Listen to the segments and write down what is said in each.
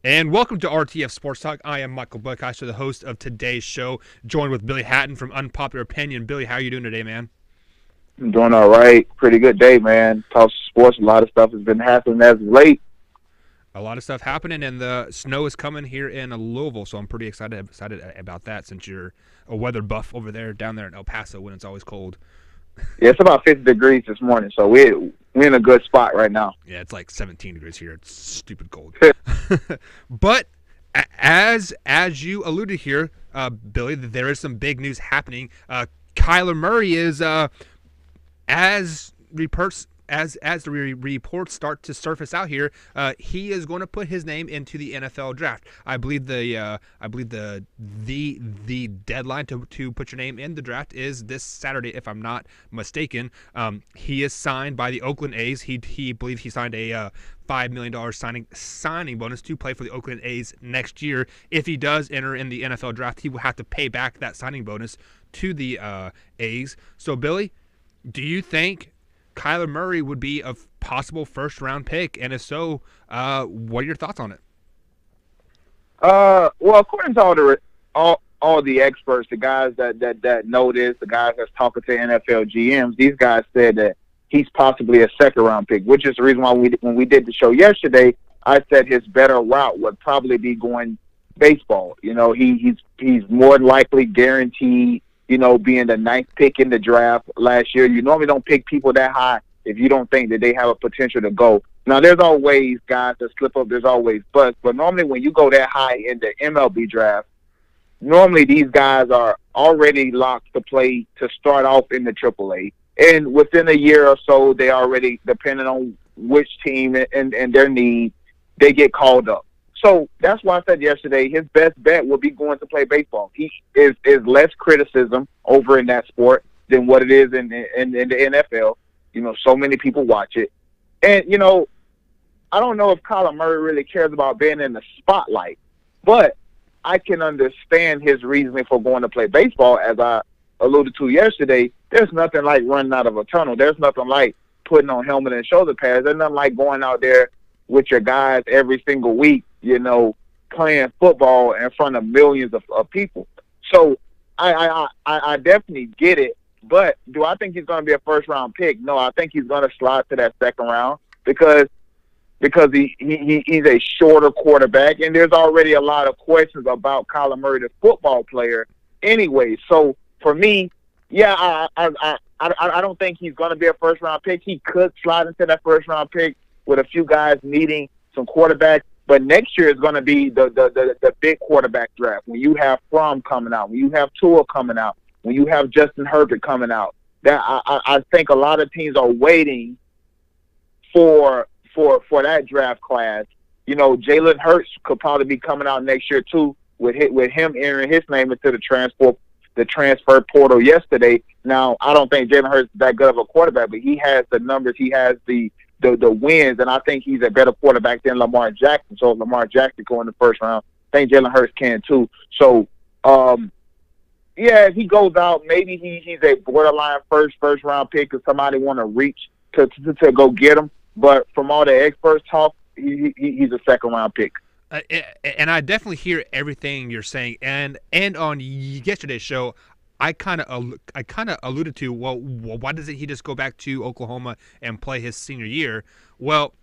And welcome to RTF Sports Talk. I am Michael Buckeister, the host of today's show, joined with Billy Hatton from Unpopular Opinion. Billy, how are you doing today, man? I'm doing all right. Pretty good day, man. Talk sports. A lot of stuff has been happening as of late. A lot of stuff happening, and the snow is coming here in Louisville, so I'm pretty excited about that since you're a weather buff over there, down there in El Paso when it's always cold. Yeah, it's about 50 degrees this morning, so we're in a good spot right now. Yeah, it's like 17 degrees here. It's stupid cold. But as you alluded here, Billy, there is some big news happening. Kyler Murray is as the reports start to surface out here, he is going to put his name into the NFL draft. I believe the deadline to put your name in the draft is this Saturday, if I'm not mistaken. He is signed by the Oakland A's. He believes he signed a $5 million signing bonus to play for the Oakland A's next year. If he does enter in the NFL draft, he will have to pay back that signing bonus to the A's. So, Billy, do you think Kyler Murray would be a possible first-round pick? And if so, what are your thoughts on it? Well, according to all the experts, the guys that know this, the guys that's talking to NFL GMs, these guys said that he's possibly a second-round pick, which is the reason why when we did the show yesterday, I said his better route would probably be going baseball. You know, he's more likely guaranteed, you know, being the ninth pick in the draft last year. You normally don't pick people that high if you don't think that they have a potential to go. Now, there's always guys that slip up. There's always busts. But normally when you go that high in the MLB draft, normally these guys are already locked to play to start off in the AAA. And within a year or so, they already, depending on which team and their need, they get called up. So that's why I said yesterday his best bet will be going to play baseball. He is less criticism over in that sport than what it is in the NFL. You know, so many people watch it. And, you know, I don't know if Kyler Murray really cares about being in the spotlight, but I can understand his reasoning for going to play baseball. As I alluded to yesterday, there's nothing like running out of a tunnel. There's nothing like putting on helmet and shoulder pads. There's nothing like going out there with your guys every single week, you know, playing football in front of millions of people. So I definitely get it. But do I think he's going to be a first-round pick? No, I think he's going to slide to that second round because he's a shorter quarterback, and there's already a lot of questions about Kyler Murray, the football player, anyway. So for me, yeah, I don't think he's going to be a first-round pick. He could slide into that first-round pick with a few guys needing some quarterbacks. But next year is going to be the big quarterback draft. When you have Fromm coming out, when you have Tua coming out, when you have Justin Herbert coming out, that I think a lot of teams are waiting for that draft class. You know, Jalen Hurts could probably be coming out next year too, with him entering his name into the transfer portal yesterday. Now, I don't think Jalen Hurts is that good of a quarterback, but he has the numbers, he has the wins, and I think he's a better quarterback than Lamar Jackson. So if Lamar Jackson go in the first round, I think Jalen Hurts can too. So, yeah, if he goes out, maybe he's a borderline first round pick if somebody want to reach to go get him. But from all the experts talk, he's a second round pick. And I definitely hear everything you're saying. And on yesterday's show, I kind of alluded to, well, why doesn't he just go back to Oklahoma and play his senior year? Well,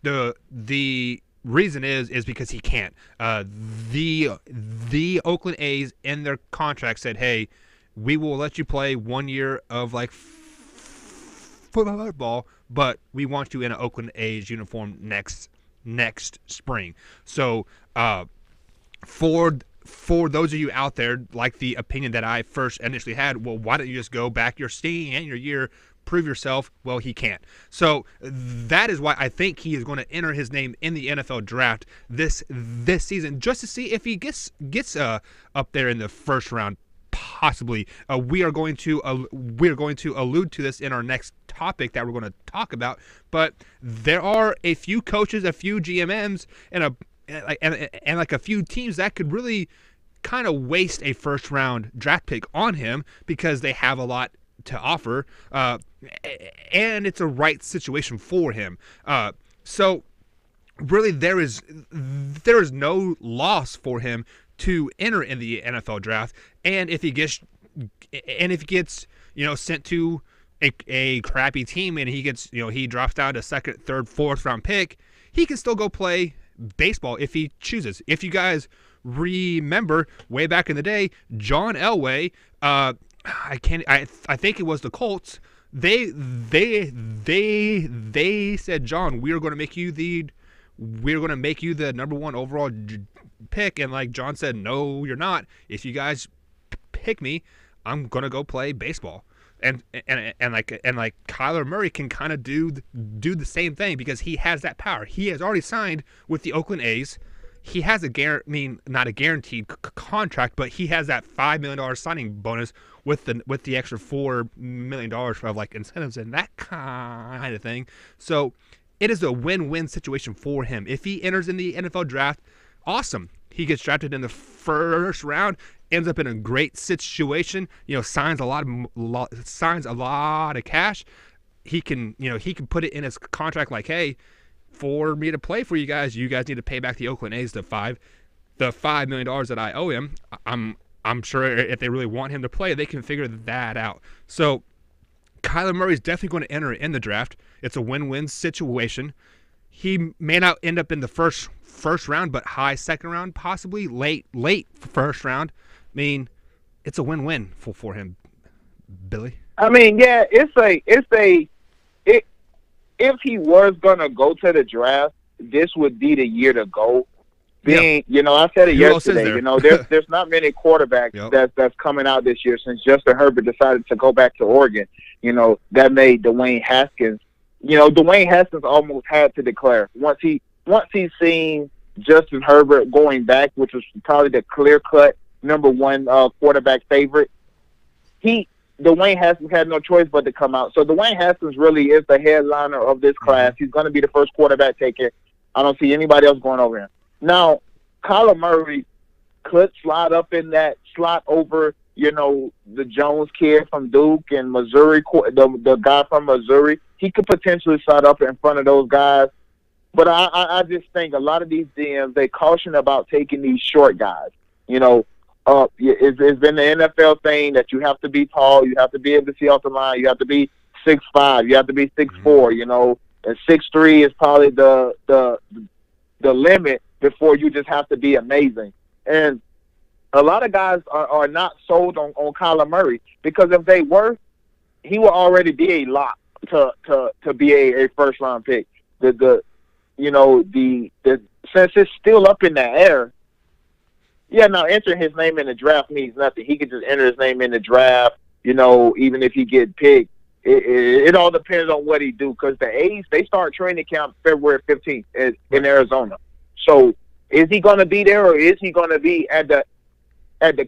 the reason is because he can't. The Oakland A's in their contract said, hey, we will let you play 1 year of like football, but we want you in an Oakland A's uniform next spring. So for those of you out there, like the opinion that I first initially had, well, why don't you just go back your senior year, prove yourself? Well, he can't. So that is why I think he is going to enter his name in the NFL draft this season, just to see if he gets up there in the first round. Possibly. We are going to allude to this in our next topic that we're going to talk about. But there are a few coaches, a few GMMs, and like a few teams that could really kind of waste a first round draft pick on him because they have a lot to offer, and it's a right situation for him. So really there is no loss for him to enter in the NFL draft. And if he gets sent to a crappy team and he gets he drops down to second, third, fourth round pick, he can still go play baseball if he chooses. If you guys remember way back in the day, John Elway, I think it was the Colts. They said, John, we're going to make you the number one overall pick, and like John said, no, you're not. If you guys pick me, I'm gonna go play baseball. And like Kyler Murray can kind of do the same thing because he has that power. He has already signed with the Oakland A's. He has not a guaranteed contract, but he has that $5 million signing bonus with the extra $4 million of like incentives and that kind of thing. So it is a win-win situation for him. If he enters in the NFL draft, awesome. He gets drafted in the first round, ends up in a great situation. Signs a lot of cash. He can put it in his contract like, hey, for me to play for you guys need to pay back the Oakland A's the $5 million that I owe him. I'm sure if they really want him to play, they can figure that out. So Kyler Murray is definitely going to enter in the draft. It's a win-win situation. He may not end up in the first round, but high second round, possibly late first round. I mean, it's a win-win for him, Billy. I mean, yeah, if he was gonna go to the draft, this would be the year to go. I said it yesterday. There's not many quarterbacks that's coming out this year since Justin Herbert decided to go back to Oregon. That made Dwayne Haskins. Dwayne Haskins almost had to declare once he seen Justin Herbert going back, which was probably the clear-cut number one quarterback favorite. Dwayne Haskins had no choice but to come out. So Dwayne Haskins really is the headliner of this class. He's going to be the first quarterback taken. I don't see anybody else going over him. Now, Kyler Murray could slide up in that slot over, the Jones kid from Duke and Missouri, the guy from Missouri. He could potentially slide up in front of those guys. But I just think a lot of these DMs, they caution about taking these short guys. It's been the NFL thing that you have to be tall, you have to be able to see off the line, you have to be 6'5", you have to be 6'4", and 6'3" is probably the limit before you just have to be amazing. And a lot of guys are not sold on Kyler Murray because if they were, he would already be a lock to be a first round pick. Since it's still up in the air. Yeah, now entering his name in the draft means nothing. He could just enter his name in the draft, even if he get picked. It all depends on what he do because the A's, they start training camp February 15th in Arizona. So is he going to be there or is he going to be at the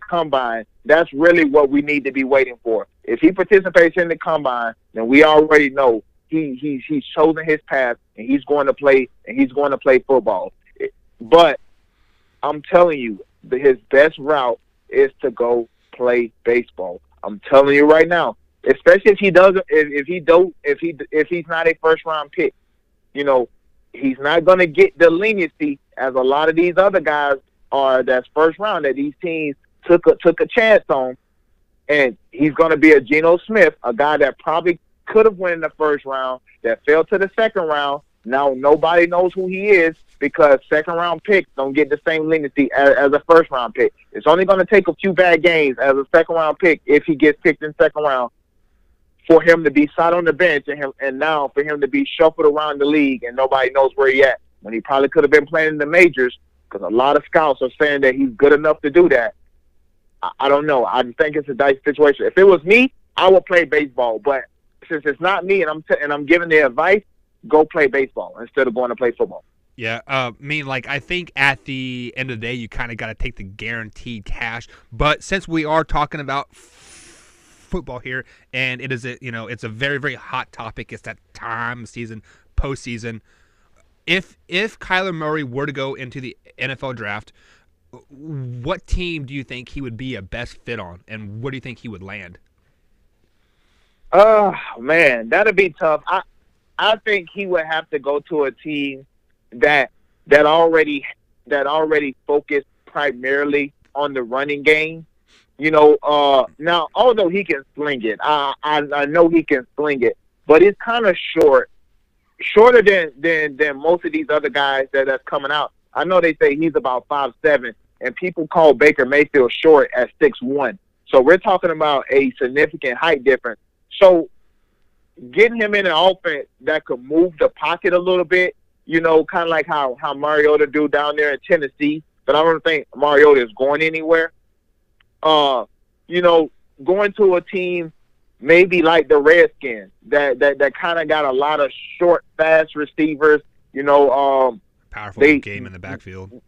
combine? That's really what we need to be waiting for. If he participates in the combine, then we already know he's chosen his path and he's going to play football. But I'm telling you, his best route is to go play baseball. I'm telling you right now, especially if he's not a first round pick, he's not going to get the leniency as a lot of these other guys are. That's first round that these teams took a chance on, and he's going to be a Geno Smith, a guy that probably could have won in the first round that fell to the second round. Now nobody knows who he is because second-round picks don't get the same leniency as a first-round pick. It's only going to take a few bad games as a second-round pick if he gets picked in second round for him to be sat on the bench and now for him to be shuffled around the league and nobody knows where he's at when he probably could have been playing in the majors because a lot of scouts are saying that he's good enough to do that. I don't know. I think it's a dicey situation. If it was me, I would play baseball. But since it's not me and I'm giving the advice, go play baseball instead of going to play football. Yeah, I think at the end of the day, you kind of got to take the guaranteed cash. But since we are talking about football here, and it is it's a very, very hot topic. It's that time of season, postseason. If Kyler Murray were to go into the NFL draft, what team do you think he would be a best fit on, and where do you think he would land? Oh man, that'd be tough. I think he would have to go to a team that that already focus primarily on the running game. Now although he can sling it, I know he can sling it, but it's kind of shorter than most of these other guys that's coming out. I know they say he's about 5'7", and people call Baker Mayfield short at 6'1". So we're talking about a significant height difference. So getting him in an offense that could move the pocket a little bit, kind of like how Mariota do down there in Tennessee. But I don't think Mariota is going anywhere. Going to a team maybe like the Redskins that kind of got a lot of short, fast receivers. Powerful game in the backfield.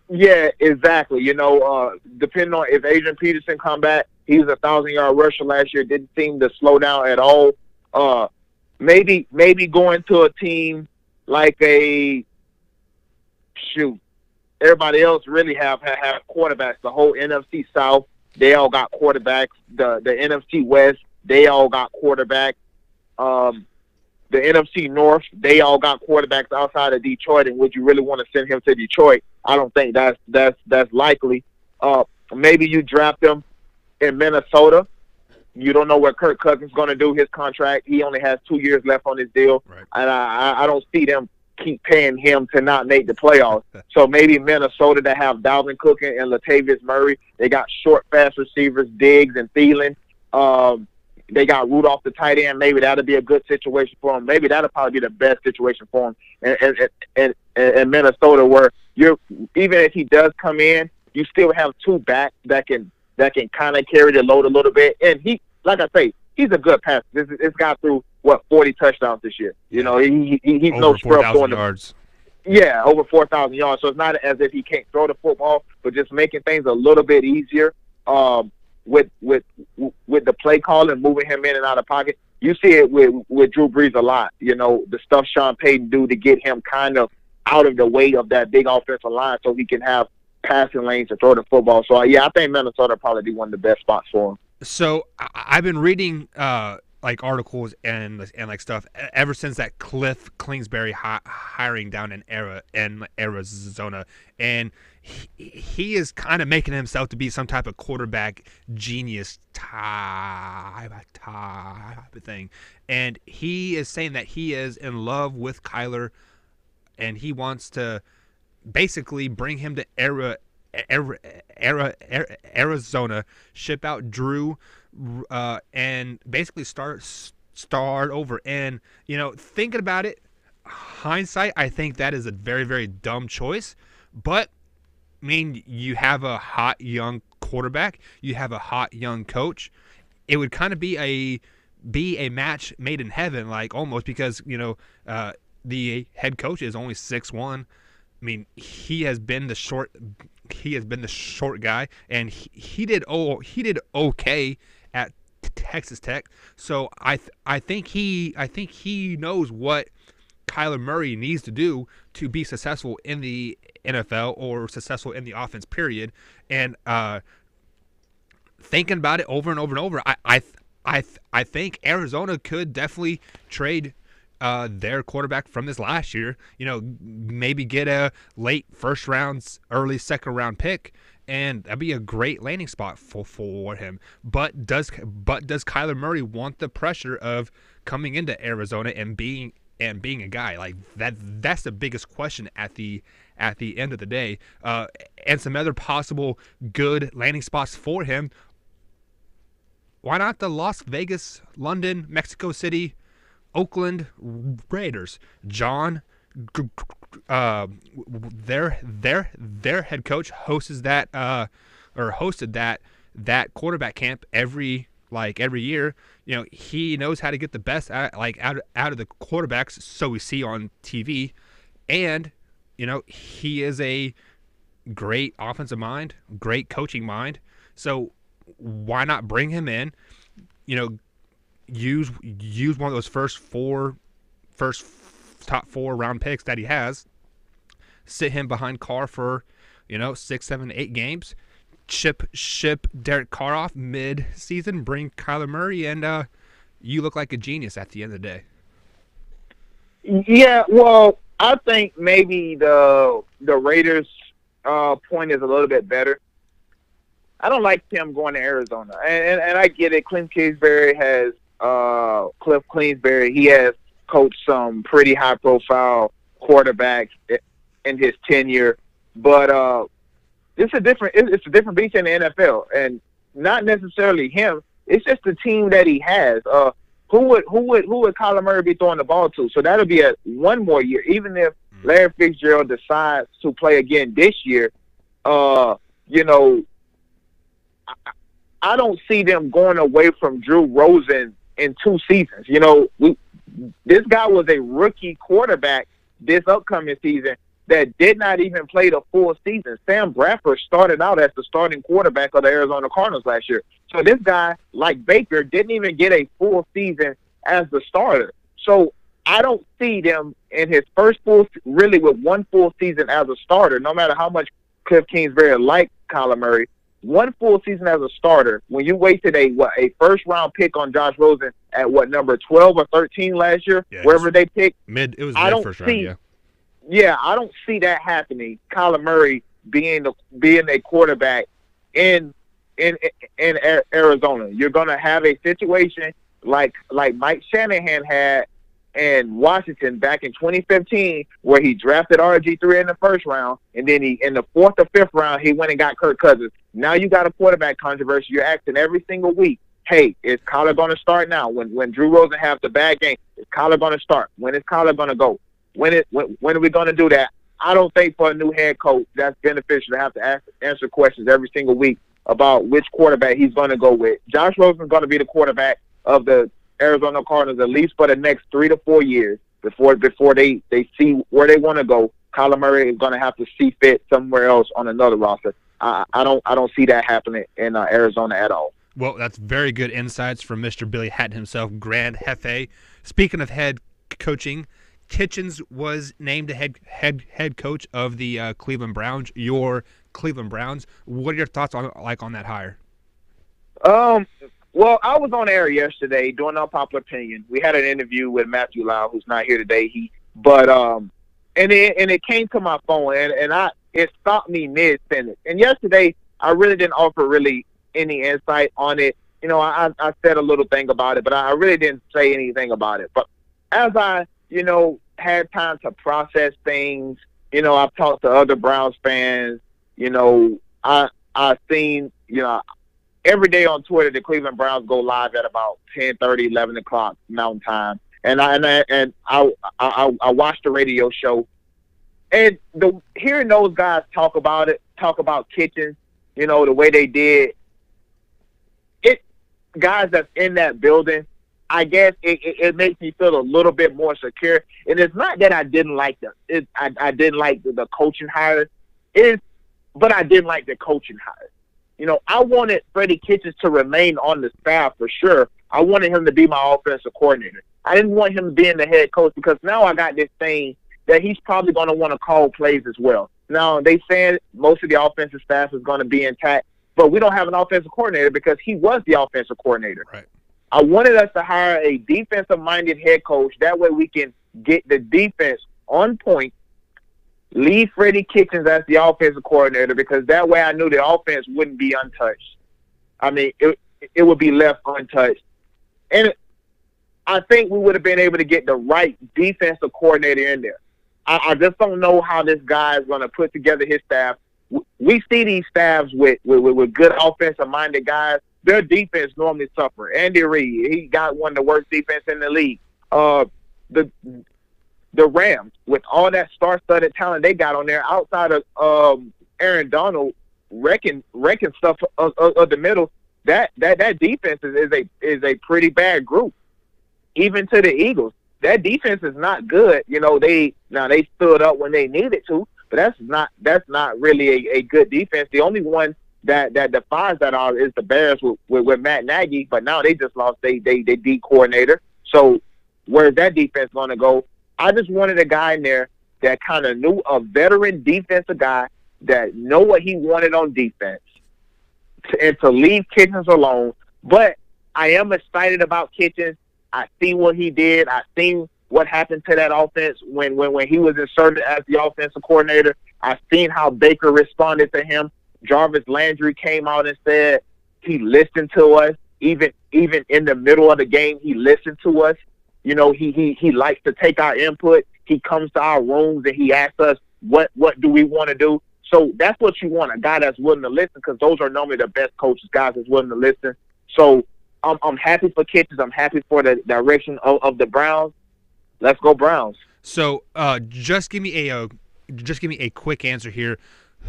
Yeah, exactly. Depending on if Adrian Peterson come back, he was a 1,000-yard rusher last year. Didn't seem to slow down at all. Maybe going to a team like everybody else really have quarterbacks. The whole NFC South, they all got quarterbacks. The NFC West, they all got quarterbacks. The NFC North, they all got quarterbacks outside of Detroit. And would you really want to send him to Detroit? I don't think that's likely. Maybe you draft him in Minnesota. You don't know what Kirk Cousins is going to do. His contract, he only has 2 years left on his deal. Right. And I don't see them keep paying him to not make the playoffs. So maybe Minnesota that have Dalvin Cook and Latavius Murray. They got short, fast receivers, Diggs and Thielen. They got Rudolph the tight end. Maybe that'll be a good situation for him. Maybe that'll probably be the best situation for him in Minnesota, where even if he does come in, you still have two backs that can kind of carry the load a little bit. And he, like I say, he's a good passer. This guy threw 40 touchdowns this year. He's over no scrub going yards. Yeah, over 4,000 yards. So it's not as if he can't throw the football, but just making things a little bit easier with the play call and moving him in and out of pocket. You see it with Drew Brees a lot. The stuff Sean Payton do to get him kind of out of the way of that big offensive line so he can have passing lanes to throw the football. So, I think Minnesota probably be one of the best spots for him. So I've been reading like articles and like stuff ever since that Cliff Kingsbury hiring down in Arizona, and he is kind of making himself to be some type of quarterback genius type of thing, and he is saying that he is in love with Kyler, and he wants to basically bring him to Arizona, ship out Drew, and basically start over. And thinking about it, hindsight, I think that is a very, very dumb choice. But I mean, you have a hot young quarterback, you have a hot young coach. It would kind of be a match made in heaven, like almost, because the head coach is only 6'1". I mean, he has been the short guy, and he did okay at Texas Tech. So I think he knows what Kyler Murray needs to do to be successful in the NFL or successful in the offense, period. And thinking about it over and over and over, I think Arizona could definitely trade their quarterback from this last year, maybe get a late first round, early second round pick, and that'd be a great landing spot for him. But does Kyler Murray want the pressure of coming into Arizona and being a guy like that? That's the biggest question at the end of the day. And some other possible good landing spots for him. Why not the Las Vegas, London, Mexico City, Oakland Raiders? John, their head coach hosted that quarterback camp every year. He knows how to get the best out of the quarterbacks, so we see on TV, and he is a great offensive mind, great coaching mind. So why not bring him in? Use one of those first top 4 round picks that he has. Sit him behind Carr for 6, 7, 8 games. Ship Derek Carr off mid-season. Bring Kyler Murray, and you look like a genius at the end of the day. Yeah, well, I think maybe the Raiders' point is a little bit better. I don't like Tim going to Arizona, and I get it. Cliff Kingsbury he has coached some pretty high profile quarterbacks in his tenure, but it's a different beast in the NFL, and not necessarily him. It's just the team that he has. Who would Kyler Murray be throwing the ball to? So that'll be one more year. Even if Larry Fitzgerald decides to play again this year, you know, I don't see them going away from Drew Rosen in 2 seasons. You know, this guy was a rookie quarterback this upcoming season that did not even play the full season. Sam Bradford started out as the starting quarterback of the Arizona Cardinals last year. So this guy, like Baker, didn't even get a full season as the starter. So I don't see them in his first really with 1 full season as a starter, no matter how much Cliff Kingsbury liked Kyler Murray. 1 full season as a starter, when you wasted a first-round pick on Josh Rosen at number 12 or 13 last year, wherever they picked. It was mid first round, yeah. Yeah, I don't see that happening. Kyler Murray being a quarterback in Arizona. You're going to have a situation like Mike Shanahan had in Washington back in 2015, where he drafted RG3 in the first round, and then in the 4th or 5th round, he went and got Kirk Cousins. Now you got a quarterback controversy. You're asking every single week, hey, is Kyler going to start now? When Drew Rosen has the bad game, is Kyler going to start? When is Kyler going to go? When are we going to do that? I don't think for a new head coach that's beneficial to have to answer questions every single week about which quarterback he's going to go with. Josh Rosen's going to be the quarterback of the Arizona Cardinals at least for the next 3 to 4 years before they see where they want to go. Kyler Murray is going to have to see fit somewhere else on another roster. I don't see that happening in Arizona at all. Well, that's very good insights from Mr. Billy Hatton himself, Grand Hefe. Speaking of head coaching, Kitchens was named the head coach of the Cleveland Browns. Your Cleveland Browns. What are your thoughts on that hire? Well, I was on air yesterday doing Unpopular Opinion. We had an interview with Matthew Lau, who's not here today. And it came to my phone, and it stopped me mid sentence. And yesterday, I really didn't offer really any insight on it. You know, I said a little thing about it, but I really didn't say anything about it. But as I, had time to process things, I've talked to other Browns fans. I've seen, every day on Twitter, the Cleveland Browns go live at about 10:30, 11 o'clock Mountain Time, and I watch the radio show, and hearing those guys talk about Kitchens, the way they did it, guys that's in that building, I guess it makes me feel a little bit more secure. And it's not that I didn't like I didn't like the coaching hire, but I didn't like the coaching hire. I wanted Freddie Kitchens to remain on the staff for sure. I wanted him to be my offensive coordinator. I didn't want him being the head coach because now I got this thing that he's probably going to want to call plays as well. Now, they said most of the offensive staff is going to be intact, but we don't have an offensive coordinator because he was the offensive coordinator. Right. I wanted us to hire a defensive-minded head coach. That way we can get the defense on point, leave Freddie Kitchens as the offensive coordinator, because that way I knew the offense wouldn't be untouched. I mean, it would be left untouched. And I think we would have been able to get the right defensive coordinator in there. I just don't know how this guy is going to put together his staff. We see these staffs with good offensive-minded guys. Their defense normally suffer. Andy Reid, he got one of the worst defense in the league. The Rams, with all that star-studded talent they got on there, outside of Aaron Donald wrecking stuff of the middle, that defense is a pretty bad group. Even to the Eagles, that defense is not good. They stood up when they needed to, but that's not really a good defense. The only one that defies that all is the Bears with Matt Nagy, but now they just lost they D coordinator. So where's that defense going to go? I just wanted a guy in there that kind of knew, a veteran defensive guy that know what he wanted on defense, and to leave Kitchens alone. But I am excited about Kitchens. I see what he did. I seen what happened to that offense when he was inserted as the offensive coordinator. I've seen how Baker responded to him. Jarvis Landry came out and said he listened to us. Even in the middle of the game, he listened to us. You know, he likes to take our input. He comes to our rooms and he asks us, what do we want to do? So that's what you want, a guy that's willing to listen, because those are normally the best coaches, guys that's willing to listen. So I'm happy for Kitchens. I'm happy for the direction of the Browns. Let's go Browns. So just give me a quick answer here.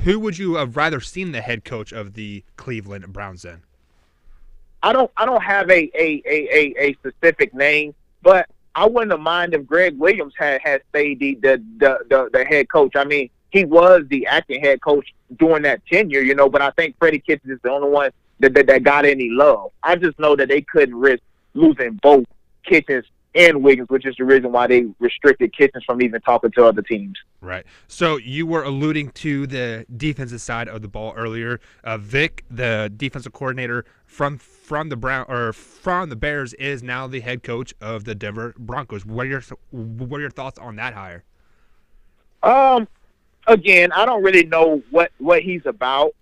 Who would you have rather seen the head coach of the Cleveland Browns then? I don't have a specific name, but I wouldn't have mind if Greg Williams had stayed the head coach. I mean, he was the acting head coach during that tenure, you know, but I think Freddie Kitchens is the only one that got any love. I just know that they couldn't risk losing both Kitchens and Wiggins, which is the reason why they restricted Kitchens from even talking to other teams. Right. So you were alluding to the defensive side of the ball earlier. Vic, the defensive coordinator from the Bears, is now the head coach of the Denver Broncos. What are your thoughts on that hire? Again, I don't really know what he's about.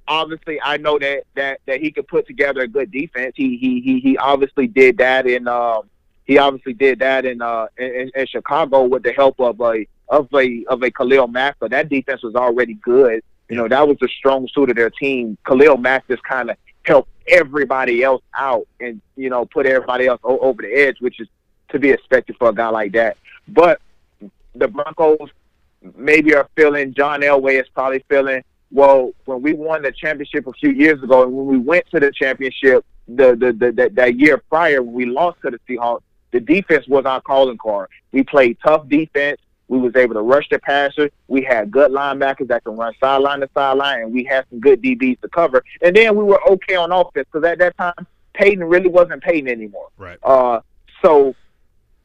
Obviously, I know that he could put together a good defense. He obviously did that in Chicago with the help of a Khalil Mack. But that defense was already good. You know, that was the strong suit of their team. Khalil Mack just kind of helped everybody else out and, you know, put everybody else over the edge, which is to be expected for a guy like that. But the Broncos maybe are feeling, John Elway is probably feeling, well, when we won the championship a few years ago, and when we went to the championship that year prior, when we lost to the Seahawks, the defense was our calling card. We played tough defense. We was able to rush the passer. We had good linebackers that can run sideline to sideline, and we had some good DBs to cover. And then we were okay on offense, because at that time, Peyton really wasn't Peyton anymore. Right. So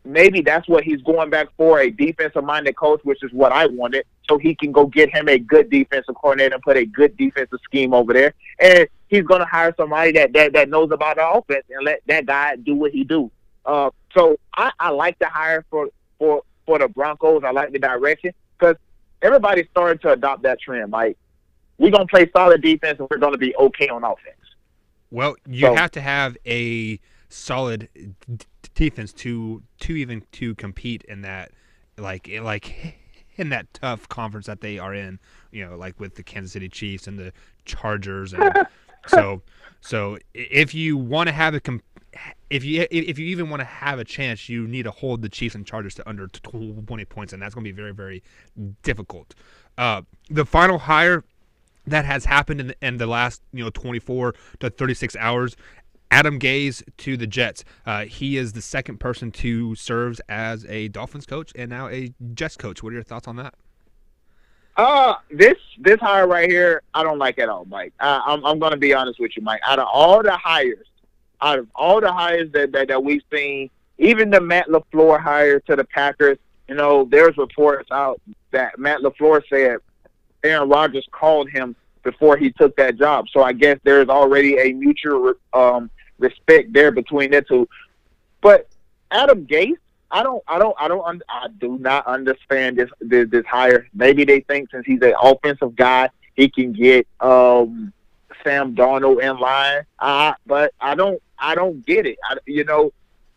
maybe that's what he's going back for, a defensive-minded coach, which is what I wanted, so he can go get him a good defensive coordinator and put a good defensive scheme over there. And he's going to hire somebody that knows about the offense and let that guy do what he do. So I like the hire for the Broncos. I like the direction, because everybody's starting to adopt that trend. Like, we're going to play solid defense and we're going to be okay on offense. Well, you have to have a solid defense to compete in that, like in that tough conference that they are in, you know, like with the Kansas City Chiefs and the Chargers, and so if you want to have if you even want to have a chance, you need to hold the Chiefs and Chargers to under 20 points, and that's going to be very, very difficult. The final hire that has happened in the last 24 to 36 hours, Adam Gase to the Jets. He is the second person to serve as a Dolphins coach and now a Jets coach. What are your thoughts on that? This hire right here, I don't like at all, Mike. I'm going to be honest with you, Mike. Out of all the hires that we've seen, even the Matt LaFleur hire to the Packers, you know, there's reports out that Matt LaFleur said Aaron Rodgers called him before he took that job. So I guess there's already a mutual respect there between the two. But Adam Gase, I do not understand this hire. Maybe they think since he's an offensive guy, he can get Sam Darnold in line. But I don't get it.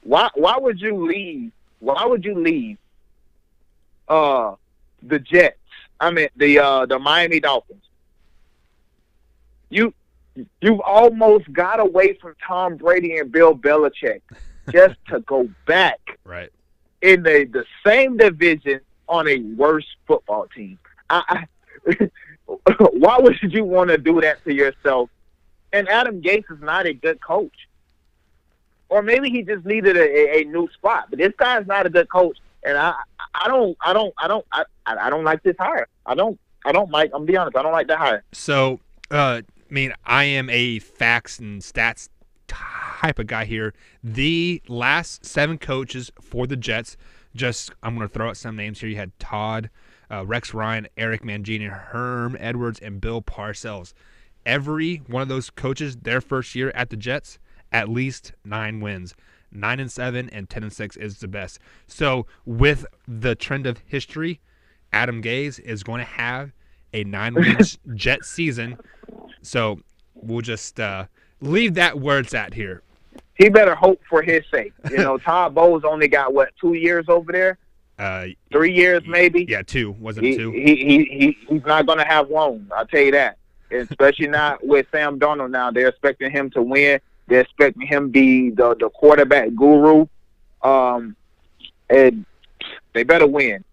Why would you leave? Why would you leave the Jets? I mean the Miami Dolphins. You've almost got away from Tom Brady and Bill Belichick just to go back right in the same division on a worse football team. Why would you want to do that to yourself? And Adam Gase is not a good coach. Or maybe he just needed a new spot. But this guy is not a good coach, and I don't like this hire. I don't, Mike. I'm be honest. I don't like that hire. So, I am a facts and stats type of guy here. The last 7 coaches for the Jets, I'm going to throw out some names here. You had Todd, Rex Ryan, Eric Mangini, Herm Edwards, and Bill Parcells. Every one of those coaches, their first year at the Jets, at least 9 wins. 9-7 and 10-6 is the best. So with the trend of history, Adam Gase is going to have a 9-win Jet season. So we'll just leave that where it's at here. He better hope for his sake. You know, Todd Bowles only got, 2 years over there? 3 years maybe? Yeah, 2. Wasn't it 2? He's not going to have long, I'll tell you that. Especially not with Sam Darnold now. They're expecting him to win. They're expecting him to be the quarterback guru. And they better win.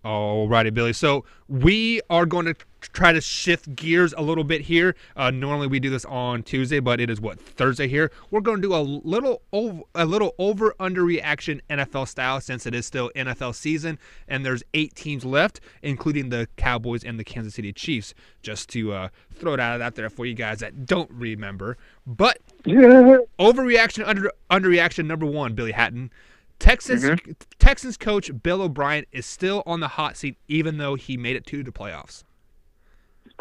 All righty, Billy. So we are going to try to shift gears a little bit here. Normally we do this on Tuesday, but it is Thursday here. We're going to do a little over under reaction NFL style, since it is still NFL season and there's 8 teams left, including the Cowboys and the Kansas City Chiefs. Just to throw it out there for you guys that don't remember. But overreaction, underreaction number 1, Billy Hatton. Texans coach Bill O'Brien is still on the hot seat, even though he made it to the playoffs.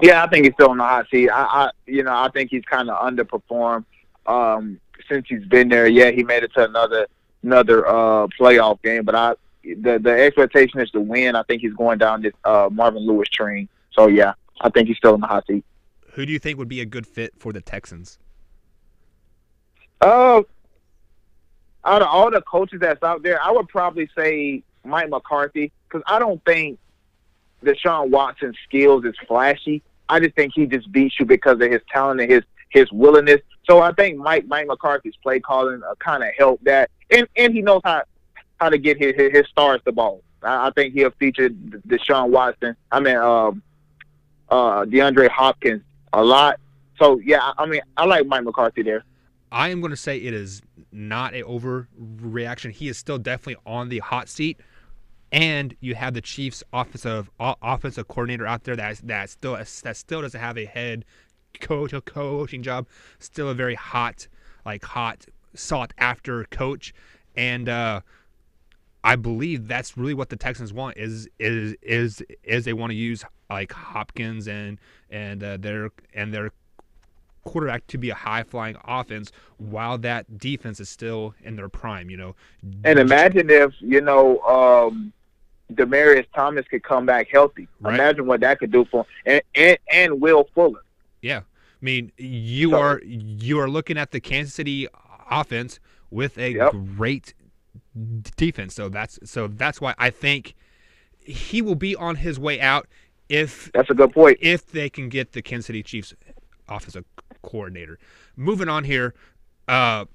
Yeah, I think he's still on the hot seat. I think he's kind of underperformed since he's been there. Yeah, he made it to another playoff game, but the expectation is to win. I think he's going down this Marvin Lewis train. So yeah, I think he's still in the hot seat. Who do you think would be a good fit for the Texans? Out of all the coaches that's out there, I would probably say Mike McCarthy, because I don't think Deshaun Watson's skills is flashy. I just think he just beats you because of his talent and his willingness. So I think Mike McCarthy's play calling kind of helped that, and he knows how to get his stars the ball. I think he'll feature Deshaun Watson. DeAndre Hopkins a lot. So yeah, I like Mike McCarthy there. I am going to say it is not an overreaction. He is still definitely on the hot seat, and you have the Chiefs' offensive coordinator out there that still doesn't have a head coaching job. Still a very hot sought after coach, and I believe that's really what the Texans want is they want to use like Hopkins and their quarterback to be a high-flying offense while that defense is still in their prime, And imagine if, Demaryius Thomas could come back healthy. Right. Imagine what that could do for him. And Will Fuller. Yeah. I mean, you are looking at the Kansas City offense with a great defense. So that's why I think he will be on his way out if that's a good point. If they can get the Kansas City Chiefs offensive coordinator. Moving on here, the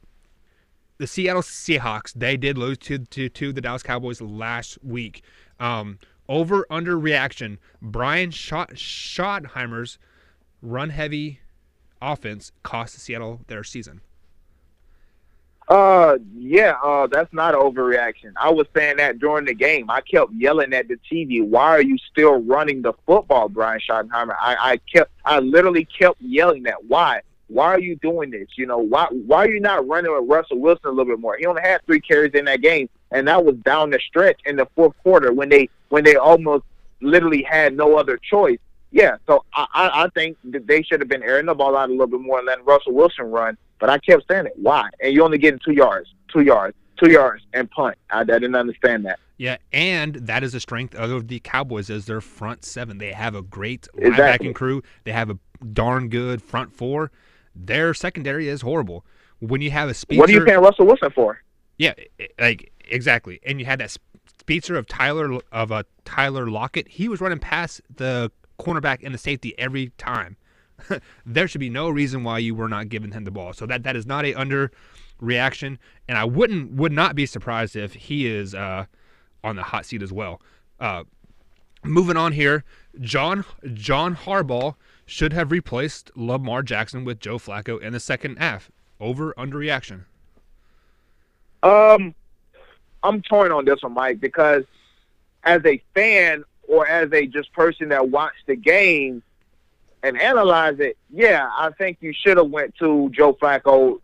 Seattle Seahawks, they did lose to the Dallas Cowboys last week. Over under reaction, Brian Schottenheimer's run heavy offense cost Seattle their season. That's not an overreaction. I was saying that during the game. I kept yelling at the TV, "Why are you still running the football, Brian Schottenheimer?" I literally kept yelling that. Why are you doing this? Why are you not running with Russell Wilson a little bit more? He only had 3 carries in that game, and that was down the stretch in the fourth quarter when they almost literally had no other choice. Yeah, so I think that they should have been airing the ball out a little bit more and letting Russell Wilson run. But I kept saying it. Why? And you only getting 2 yards, and punt. I didn't understand that. Yeah, and that is the strength of the Cowboys is their front 7. They have a great linebacking crew. They have a darn good front 4. Their secondary is horrible. When you have a speedster, what are you paying Russell Wilson for? Yeah, exactly. And you had that speedster of Tyler Lockett. He was running past the cornerback and the safety every time. There should be no reason why you were not giving him the ball. So that is not a underreaction, and I would not be surprised if he is on the hot seat as well. Moving on here, John Harbaugh should have replaced Lamar Jackson with Joe Flacco in the second half. Over underreaction. I'm torn on this one, Mike, because as a fan or as a just person that watched the game and analyze it, yeah, I think you should have went to Joe Flacco.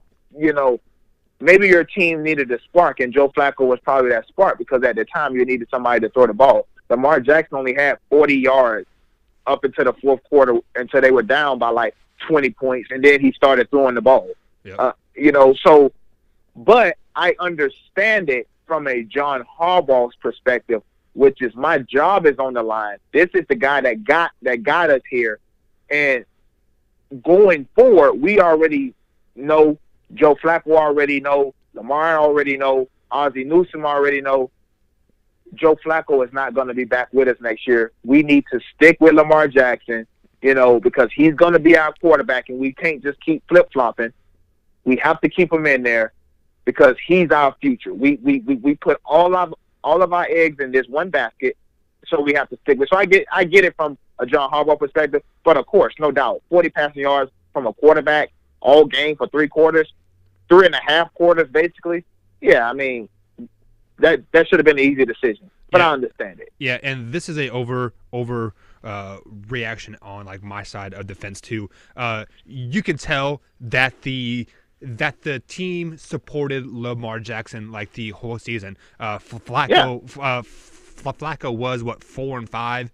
Maybe your team needed a spark, and Joe Flacco was probably that spark because at the time you needed somebody to throw the ball. Lamar Jackson only had 40 yards up into the fourth quarter until they were down by like 20 points, and then he started throwing the ball. Yep. But I understand it from a John Harbaugh's perspective, which is my job is on the line. This is the guy that got us here, and going forward, we already know. Joe Flacco already know. Lamar already know. Ozzie Newsome already know. Joe Flacco is not going to be back with us next year. We need to stick with Lamar Jackson, because he's going to be our quarterback, and we can't just keep flip-flopping. We have to keep him in there because he's our future. We put all of our eggs in this one basket, so we have to stick with. So I get it from a John Harbaugh perspective, but of course, no doubt, 40 passing yards from a quarterback all game for 3 quarters, 3.5 quarters basically. Yeah, I mean, that should have been an easy decision, but I understand it. Yeah, and this is a over reaction on like my side of the fence too. You can tell that the team supported Lamar Jackson like the whole season. Flacco was 4-5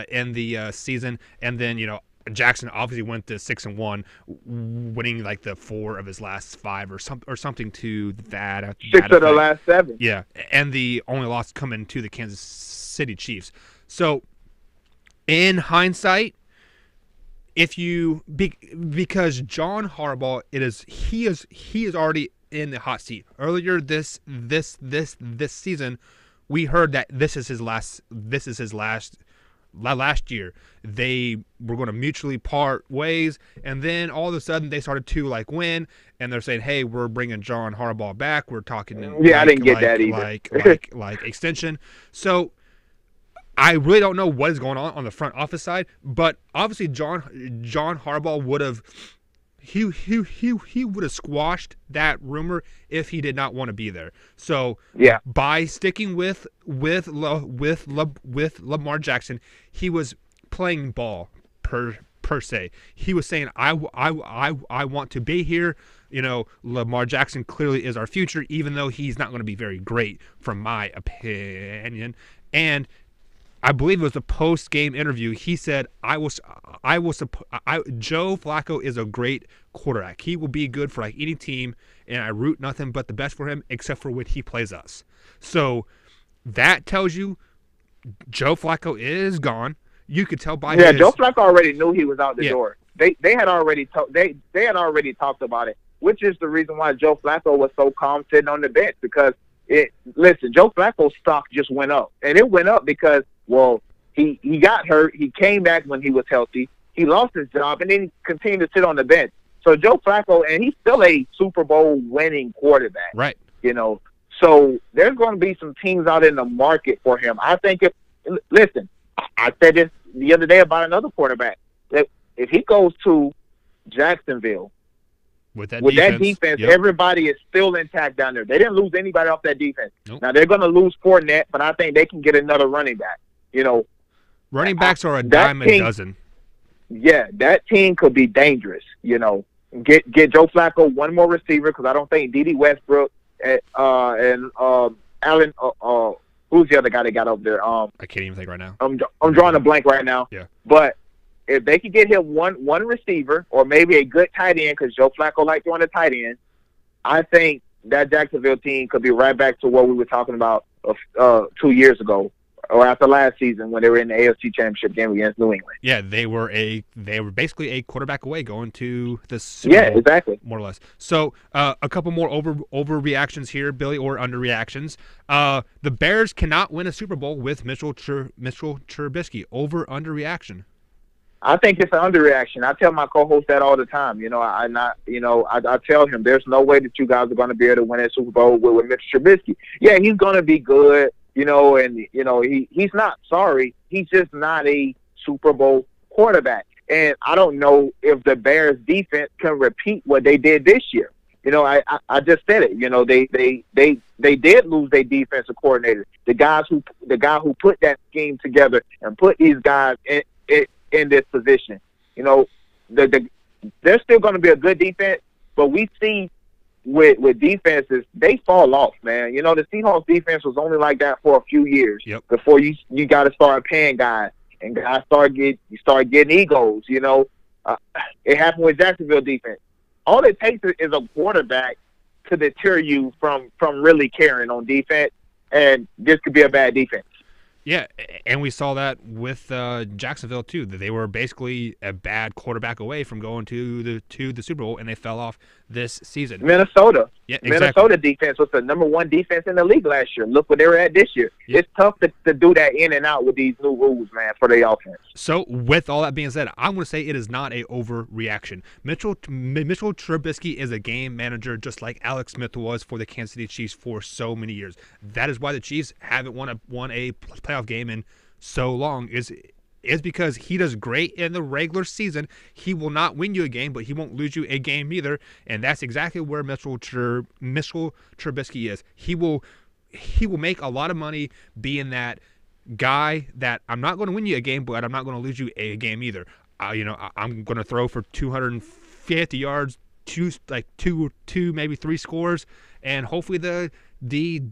in the season, and then Jackson obviously went to 6-1, winning like the 4 of his last 5 or something to that. 6 of the last 7. Yeah, and the only loss coming to the Kansas City Chiefs. So, in hindsight, because John Harbaugh, he is already in the hot seat. Earlier this season, we heard that this is his last year. They were going to mutually part ways, and then all of a sudden they started to like win, and they're saying, "Hey, we're bringing John Harbaugh back. We're talking." I didn't get that either. like extension. So I really don't know what is going on the front office side, but obviously John Harbaugh would have he would have squashed that rumor if he did not want to be there. So by sticking with Lamar Jackson, he was playing ball per se. He was saying, I want to be here. Lamar Jackson clearly is our future, even though he's not going to be very great, from my opinion. And I believe it was a post-game interview. He said, Joe Flacco is a great quarterback. He will be good for like any team, and I root nothing but the best for him, except for when he plays us. So that tells you Joe Flacco is gone. You could tell by Joe Flacco already knew he was out the door. They had already talked about it, which is the reason why Joe Flacco was so calm sitting on the bench, because Joe Flacco's stock just went up, and it went up because he got hurt. He came back when he was healthy. He lost his job, and then he continued to sit on the bench. So Joe Flacco, and he's still a Super Bowl winning quarterback. Right. So there's going to be some teams out in the market for him. I think I said this the other day about another quarterback, that if he goes to Jacksonville, with that defense, everybody is still intact down there. They didn't lose anybody off that defense. Nope. Now, they're going to lose Fournette, but I think they can get another running back. Running backs are a dime a dozen. Yeah, that team could be dangerous. Get Joe Flacco one more receiver, because I don't think Dede Westbrook and Allen. Who's the other guy they got over there? I can't even think right now. I'm drawing a blank right now. Yeah, but if they could get him one receiver, or maybe a good tight end, because Joe Flacco likes throwing a tight end, I think that Jacksonville team could be right back to what we were talking about 2 years ago, or after last season when they were in the AFC Championship game against New England. Yeah, they were basically a quarterback away going to the Super Bowl, exactly, more or less. So a couple more overreactions here, Billy, or underreactions. The Bears cannot win a Super Bowl with Mitchell Trubisky. Underreaction. I think it's an underreaction. I tell my co-host that all the time. I tell him there's no way that you guys are going to be able to win a Super Bowl with Mitchell Trubisky. Yeah, he's going to be good, and he's not sorry. He's just not a Super Bowl quarterback. And I don't know if the Bears defense can repeat what they did this year. I just said it. They did lose their defensive coordinator. The guy who put that scheme together and put these guys in this position. There's still going to be a good defense, but we see with defenses, they fall off, man. The Seahawks defense was only like that for a few years before you got to start paying guys, and guys start getting egos. It happened with Jacksonville defense. All it takes is a quarterback to deter you from really caring on defense, and this could be a bad defense. Yeah, and we saw that with Jacksonville too. That they were basically a bad quarterback away from going to the Super Bowl, and they fell off this season. Minnesota, yeah, exactly. Minnesota defense was the #1 defense in the league last year. Look where they were at this year. Yeah. It's tough to do that in and out with these new rules, man, for the offense. So, with all that being said, I'm going to say it is not a overreaction. Mitchell Trubisky is a game manager, just like Alex Smith was for the Kansas City Chiefs for so many years. That is why the Chiefs haven't won a playoff game in so long. Is because he does great in the regular season. He will not win you a game, but he won't lose you a game either. And that's exactly where Mitchell Trubisky is. He will make a lot of money being that guy that I'm not going to win you a game, but I'm not going to lose you a game either. I'm going to throw for 250 yards, two maybe 3 scores, and hopefully the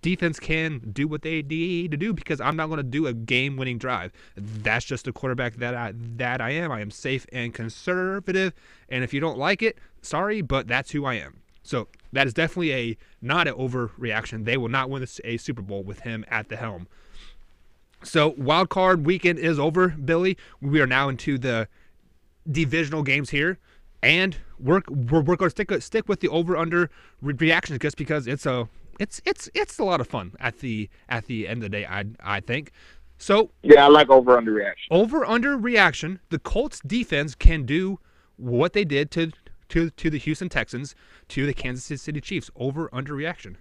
defense can do what they need to do, because I'm not going to do a game-winning drive. That's just the quarterback that I am. I am safe and conservative, and if you don't like it, sorry, but that's who I am. So that is definitely not an overreaction. They will not win a Super Bowl with him at the helm. So wild card weekend is over, Billy. We are now into the divisional games here, and we're going to stick with the over/under reactions just because it's a lot of fun at the end of the day, I think. So yeah, I like over/under reaction. Over/under reaction. The Colts defense can do what they did to the Houston Texans, to the Kansas City Chiefs. Over/under reaction.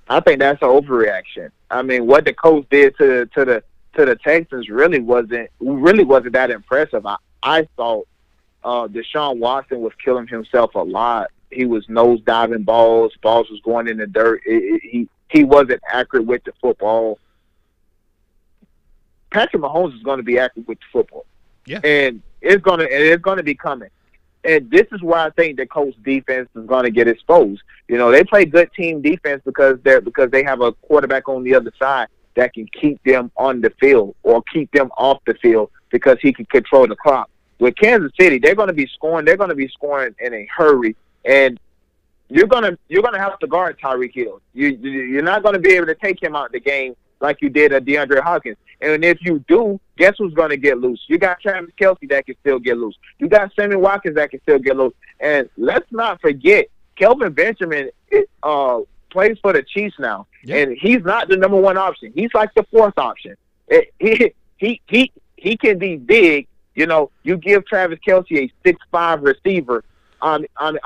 I think that's an overreaction. I mean, what the Colts did to the Texans really wasn't that impressive. I thought Deshaun Watson was killing himself a lot. He was nose diving balls. Balls was going in the dirt. He wasn't accurate with the football. Patrick Mahomes is going to be accurate with the football. Yeah, and it's going to be coming. And this is why I think the Colts defense is going to get exposed. They play good team defense because they have a quarterback on the other side that can keep them on the field or keep them off the field because he can control the clock. With Kansas City, they're going to be scoring. They're going to be scoring in a hurry, and you're gonna have to guard Tyreek Hill. You're not going to be able to take him out of the game like you did at DeAndre Hopkins. And if you do, guess who's going to get loose? You got Travis Kelce that can still get loose. You got Sammy Watkins that can still get loose. And let's not forget, Kelvin Benjamin plays for the Chiefs now, and he's not the #1 option. He's like the 4th option. He can be big. You give Travis Kelce a 6'5" receiver. I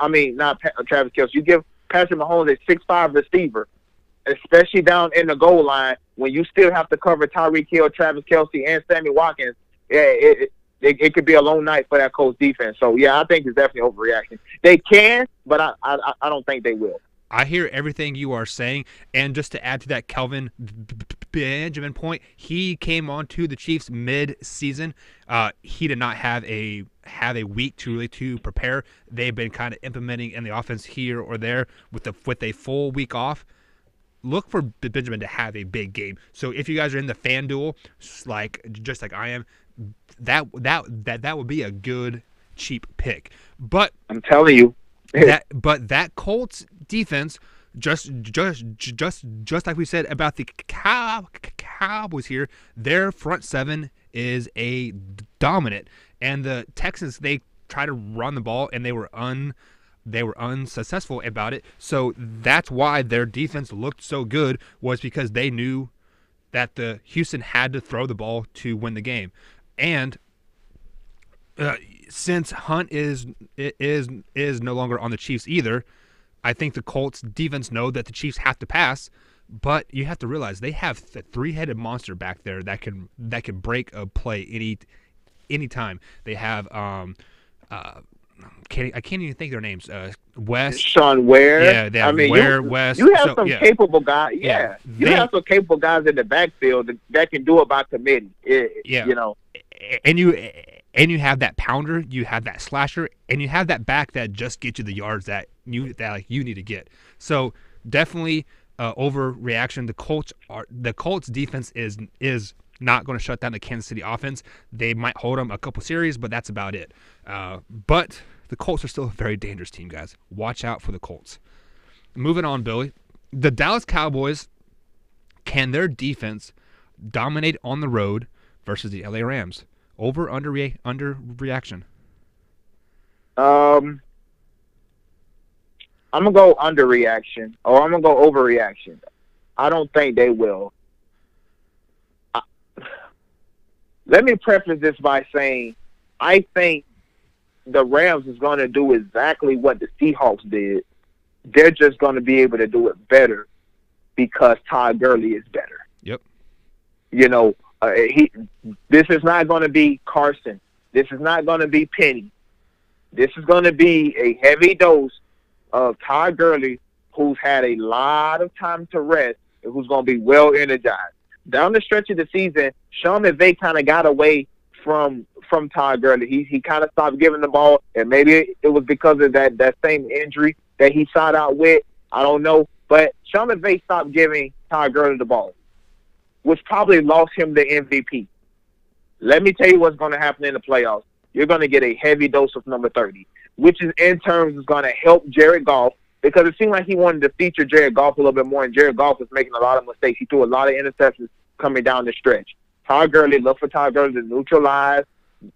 mean, not Travis Kelce. You give Patrick Mahomes a 6'5" receiver, especially down in the goal line when you still have to cover Tyreek Hill, Travis Kelce, and Sammy Watkins. Yeah, it could be a long night for that Colts defense. So, yeah, I think it's definitely overreaction. They can, but I don't think they will. I hear everything you are saying, and just to add to that Kelvin Benjamin point, he came on to the Chiefs mid-season. He did not have a week to prepare. They've been kind of implementing in the offense here or there with a full week off. Look for Benjamin to have a big game. So if you guys are in the FanDuel, just like I am, that would be a good cheap pick. But I'm telling you, that Colts defense, just like we said about the Cowboys here, their front 7 is a dominant, and the Texans, they try to run the ball and they were unsuccessful about it. So that's why their defense looked so good, was because they knew that the Houston had to throw the ball to win the game. And since Hunt is no longer on the Chiefs either, I think the Colts defense know that the Chiefs have to pass, but you have to realize they have the 3-headed monster back there that can break a play any time. They have I can't even think their names. West, Sean Ware. Yeah, they have Ware, West. You have some capable guys. Yeah, you have some capable guys in the backfield that can do it by committee. And you have that pounder, you have that slasher, and you have that back that just gets you the yards that you need to get. So definitely overreaction. The Colts defense is not going to shut down the Kansas City offense. They might hold them a couple series, but that's about it. But the Colts are still a very dangerous team, guys. Watch out for the Colts. moving on, Billy. The Dallas Cowboys, can their defense dominate on the road versus the LA Rams? Over, under reaction? I'm gonna go underreaction, or I'm gonna go overreaction. I don't think they will. Let me preface this by saying I think the Rams is going to do exactly what the Seahawks did. They're just going to be able to do it better because Todd Gurley is better. Yep. You know, this is not going to be Carson. This is not going to be Penny. This is going to be a heavy dose of Todd Gurley, who's had a lot of time to rest and who's going to be well energized. Down the stretch of the season, Sean McVay kind of got away from Todd Gurley. He kind of stopped giving the ball, and maybe it was because of that same injury that he sat out with. I don't know. But Sean McVay stopped giving Todd Gurley the ball, which probably lost him the MVP. Let me tell you what's going to happen in the playoffs. You're going to get a heavy dose of number 30, which in turn is going to help Jared Goff, because it seemed like he wanted to feature Jared Goff a little bit more, and Jared Goff was making a lot of mistakes. He threw a lot of interceptions coming down the stretch. Todd Gurley, look for Todd Gurley to neutralize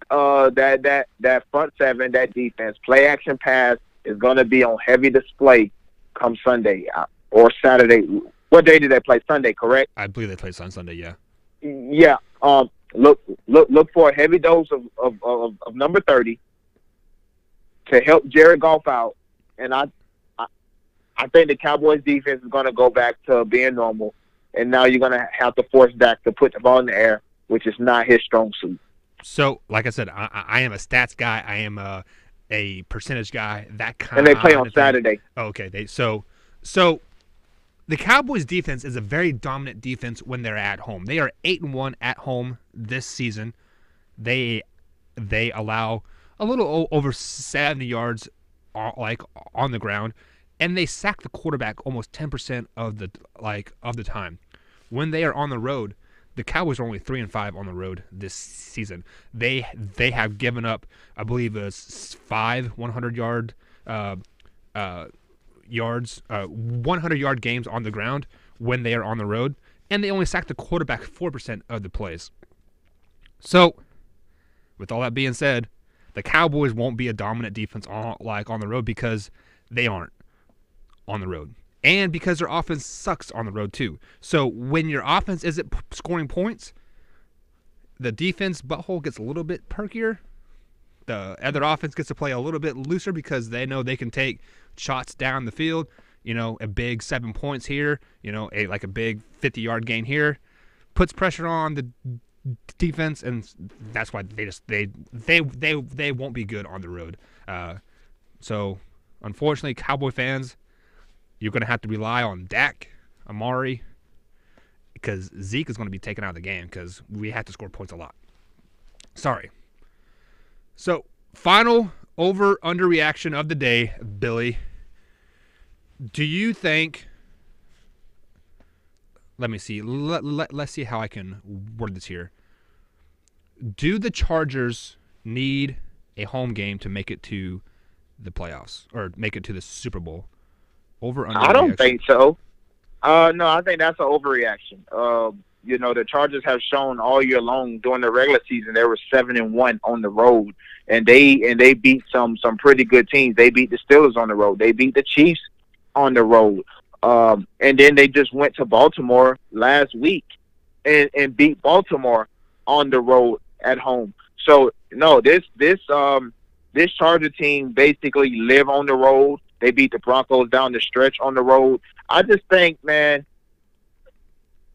that front seven, that defense. Play action pass is going to be on heavy display come Sunday or Saturday. What day did they play? Sunday, correct? I believe they played on Sunday. Yeah. Yeah. Look for a heavy dose of number 30 to help Jared Goff out, and I think the Cowboys defense is going to go back to being normal, and now you're going to have to force Dak to put the ball in the air, which is not his strong suit. So, like I said, I am a stats guy. I am a percentage guy. That kind. And they play on Saturday. Oh, okay. So the Cowboys defense is a very dominant defense when they're at home. They are 8-1 at home this season. They allow a little over 70 yards like on the ground, and they sack the quarterback almost 10% of the time. When they are on the road, the Cowboys are only 3-5 on the road this season. They have given up, I believe, 5 100-yard yards, 100-yard games on the ground when they are on the road, and they only sack the quarterback 4% of the plays. So, with all that being said, the Cowboys won't be a dominant defense on the road because they aren't on the road. And because their offense sucks on the road too. So when your offense isn't scoring points, the defense butthole gets a little bit perkier. The other offense gets to play a little bit looser because they know they can take shots down the field. You know, a big 7 points here. You know, a big 50-yard gain here, puts pressure on the defense, and that's why they won't be good on the road. So unfortunately, Cowboy fans, you're going to have to rely on Dak, Amari, because Zeke is going to be taken out of the game because we have to score points a lot. Sorry. So, final over-under reaction of the day, Billy. Do you think... Let me see. Let's see how I can word this here. Do the Chargers need a home game to make it to the playoffs or make it to the Super Bowl? I don't think so. No, I think that's an overreaction. You know, the Chargers have shown all year long during the regular season they were 7-1 on the road, and they beat some pretty good teams. They beat the Steelers on the road. They beat the Chiefs on the road, and then they just went to Baltimore last week and beat Baltimore on the road at home. So no, this Charger team basically live on the road. They beat the Broncos down the stretch on the road. I just think, man,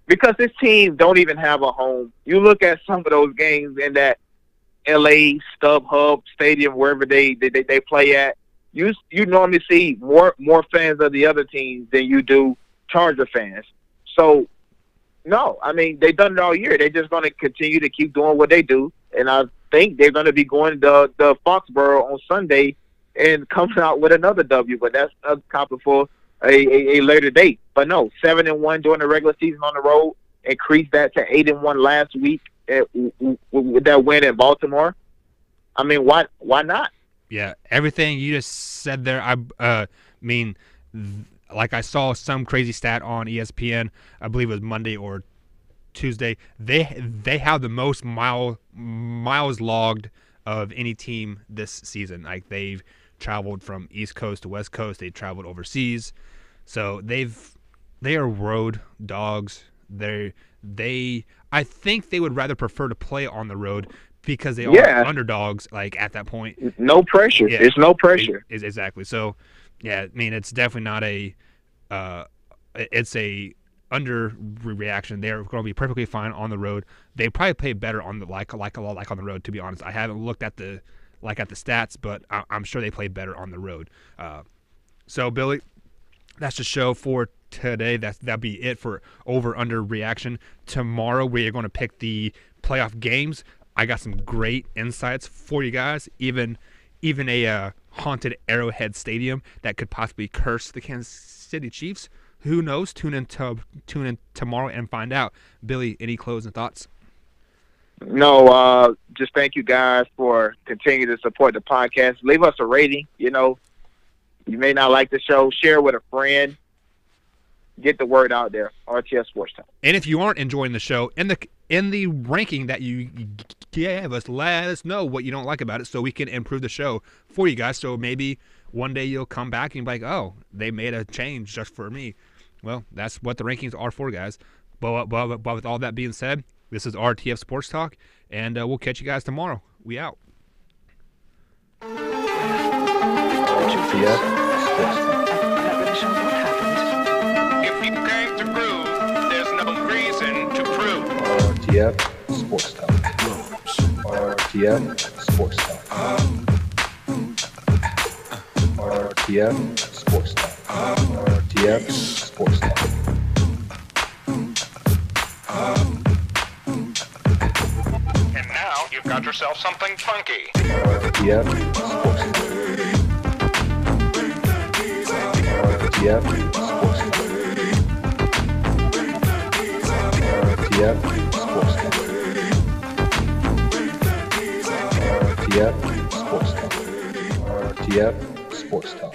because this team don't even have a home. You look at some of those games in that L.A. StubHub Stadium, wherever they play at, you normally see more fans of the other teams than you do Charger fans. So, no, I mean, they've done it all year. They're just going to continue to keep doing what they do, and I think they're going to be going to Foxborough on Sunday and coming out with another W, but that's a topic for a later date. But no, 7-1 during the regular season on the road, increased that to 8-1 last week with that win in Baltimore. I mean, why not? Yeah, everything you just said there. I mean, like I saw some crazy stat on ESPN, I believe it was Monday or Tuesday. They have the most miles logged of any team this season. Like they've traveled from East Coast to West Coast. They traveled overseas, so they are road dogs. I think they would rather prefer to play on the road because they are underdogs. Like at that point, no pressure. Yeah, it's no pressure. Exactly. So, yeah, I mean, it's definitely not it's a underreaction. They're going to be perfectly fine on the road. They probably play better on the like on the road. To be honest, I haven't looked at the stats, but I'm sure they play better on the road. So Billy, that's the show for today. That'll be it for over under reaction. Tomorrow we are going to pick the playoff games. I got some great insights for you guys. Even a haunted Arrowhead Stadium that could possibly curse the Kansas City Chiefs. Who knows? Tune in tomorrow and find out. Billy, any closing thoughts? No, just thank you guys for continuing to support the podcast. Leave us a rating. You know, you may not like the show. Share with a friend. Get the word out there. RTS Sports Talk. And if you aren't enjoying the show, in the ranking that you gave us, let us know what you don't like about it so we can improve the show for you guys. So maybe one day you'll come back and be like, oh, they made a change just for me. Well, that's what the rankings are for, guys. But with all that being said, this is RTF Sports Talk, and we'll catch you guys tomorrow. We out. RTF Sports Talk. If you came to prove, there's no reason to prove. RTF Sports Talk. RTF Sports Talk. RTF Sports Talk. RTF Sports Talk. And now you've got yourself something funky. RTF Sports Talk. RTF Sports Talk. RTF Sports Talk. RTF Sports Talk. RTF Sports Talk.